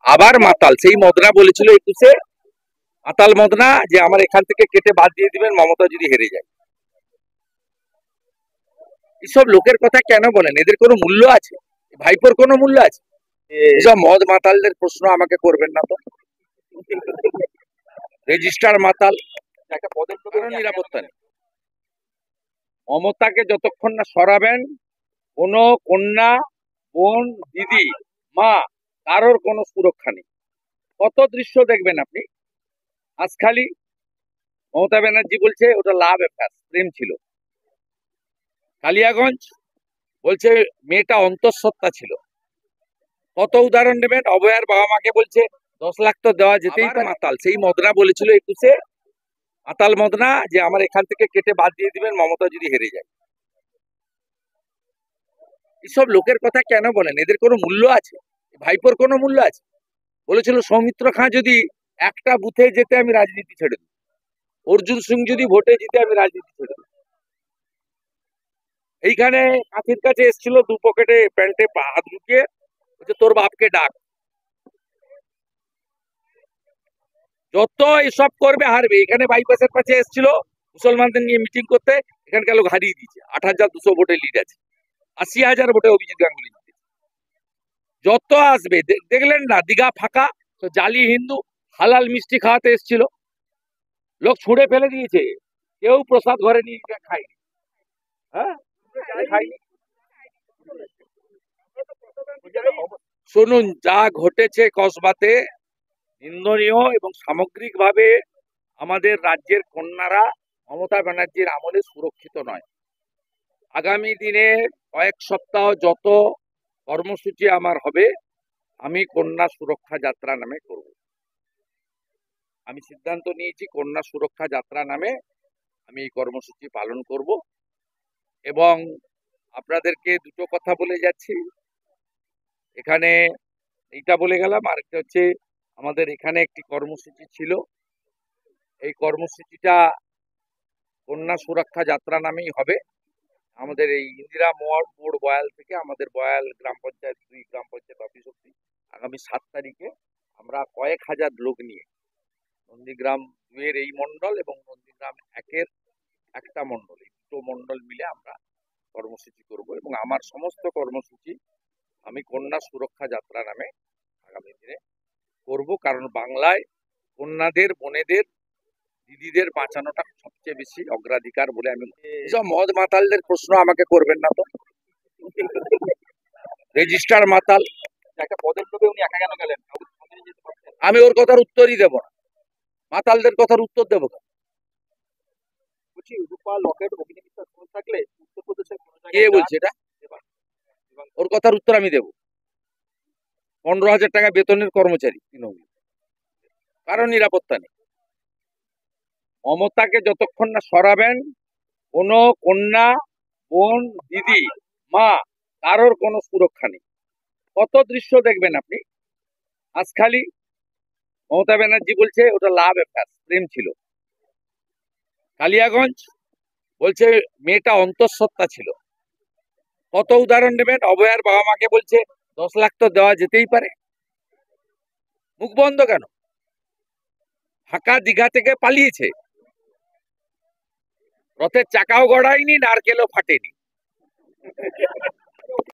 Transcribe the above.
আবার মাতাল সেই মদনা বলেছিল 21-এ মাতাল মদনা যে আমার এখান থেকে কেটে বাদ দিয়ে দিবেন মমতা যদি হেরে যায়। এসব লোকের কথা কেন বলেন? এদের কোনো মূল্য আছে? ভাইপোর কোনো মূল্য আছে? এসব মদ মাতালদের প্রশ্ন আমাকে করবেন না তো। রেজিস্টার মাতাল, একটা পদের কোনো নিরাপত্তা নেই। মমতাকে যতক্ষণ না সরাবেন কোনো কন্যা, বোন, দিদি, মা কারোর কোনো সুরক্ষা নেই। কত দৃশ্য দেখবেন আপনি। হাসখালি মমতা ব্যানার্জি বলছে ওটা লাভ অ্যাফেয়ার, প্রেম ছিল। কালিয়াগঞ্জ বলছে মেয়েটা অন্তঃসত্ত্বা ছিল। কত উদাহরণ নেবেন। অভয়ার বাবা মাকে বলছে 10 লাখ তো দেওয়া যেতেই পারে। মাতাল সেই মদনা বলেছিল 21-এ মাতাল মদনা যে আমার এখান থেকে কেটে বাদ দিয়ে দিবেন মমতা যদি হেরে যায়। এসব লোকের কথা কেন বলেন? এদের কোনো মূল্য আছে? ভাইপোর কোনো মূল্য আছে? বলেছিল সৌমিত্র খাঁ যদি একটা বুথে যেতে আমি রাজনীতি ছেড়ে দেব, অর্জুন সিং যদি ভোটে জিতে আমি রাজনীতি ছেড়ে দেব। এইখানে কাঁথির কাছে এসেছিল, দু পকেটে প্যান্টে হাত ঢুকিয়ে বলছে তোর বাপকে ডাক। যত এসব করবে হারবে। এখানে বাইপাসের কাছে এসেছিল মুসলমানদের নিয়ে মিটিং করতে, এখানকার লোক হারিয়ে দিয়েছে। 8,200 ভোটে লিড আছে, 80,000 ভোটে অভিজিৎ গাঙ্গুলি। যত আসবে দেখলেন না, দীঘা ফাঁকা, তো জালি হিন্দু হালাল মিষ্টি খাওয়াতে এসেছিল, লোক ছুঁড়ে ফেলে দিয়েছে, কেউ প্রসাদ ঘরে নিয়ে খায়নি। হ্যাঁ খায়নি। শুনুন, যা ঘটেছে কসবাতে নিন্দনীয় এবং সামগ্রিকভাবে আমাদের রাজ্যের কন্যারা মমতা ব্যানার্জির আমলে সুরক্ষিত নয়। আগামী দিনে কয়েক সপ্তাহ যত কর্মসূচি আমার হবে আমি কন্যা সুরক্ষা যাত্রা নামে করব। আমি সিদ্ধান্ত নিয়েছি কন্যা সুরক্ষা যাত্রা নামে আমি এই কর্মসূচি পালন করব। এবং আপনাদেরকে দুটো কথা বলে যাচ্ছি এখানে, এইটা বলে গেলাম। আর একটা হচ্ছে আমাদের এখানে একটি কর্মসূচি ছিল, এই কর্মসূচিটা কন্যা সুরক্ষা যাত্রা নামেই হবে। আমাদের এই ইন্দিরা মোড় বয়াল থেকে আমাদের বয়াল গ্রাম পঞ্চায়েত 2 গ্রাম পঞ্চায়েত অফিস অব্দি আগামী 7 তারিখে আমরা কয়েক হাজার লোক নিয়ে নন্দীগ্রাম 2-এর এই মন্ডল এবং নন্দীগ্রাম 1-এর একটা মন্ডল, এই দুটো মন্ডল মিলে আমরা কর্মসূচি করব। এবং আমার সমস্ত কর্মসূচি আমি কন্যা সুরক্ষা যাত্রা নামে আগামী দিনে করব, কারণ বাংলায় কন্যাদের, বোনেদের, দিদিদের বাঁচানোটা সবচেয়ে বেশি অগ্রাধিকার বলে আমি। এসব মদ মাতালদের প্রশ্ন আমাকে করবেন না তো। রেজিস্টার মাতাল, একটা পদের লোভে উনি একা কেন গেলেন? আমি ওর কথার উত্তরই দেব না, মাতালদের কথার উত্তর দেবো না। কে বলছে এটা? ওর কথার উত্তর আমি দেব। 15,000 টাকা বেতনের কর্মচারী তৃণমূল, কারণ নিরাপত্তা নেই। মমতাকে যতক্ষণ না সরাবেন কোনো কন্যা, বোন, দিদি, মা কারোর কোনো সুরক্ষা নেই। কত দৃশ্য দেখবেন আপনি। হাসখালি মমতা ব্যানার্জি বলছে ওটা লাভ অ্যাফেয়ার, প্রেম ছিল। কালিয়াগঞ্জ বলছে মেয়েটা অন্তঃসত্ত্বা ছিল। কত উদাহরণ নেবেন। অভয়ার বাবা মাকে বলছে 10 লাখ তো দেওয়া যেতেই পারে। মুখ বন্ধ কেন? ফাঁকা দীঘা থেকে পালিয়েছে, রথের চাকাও গড়ায়নি, নারকেলও ফাটেনি।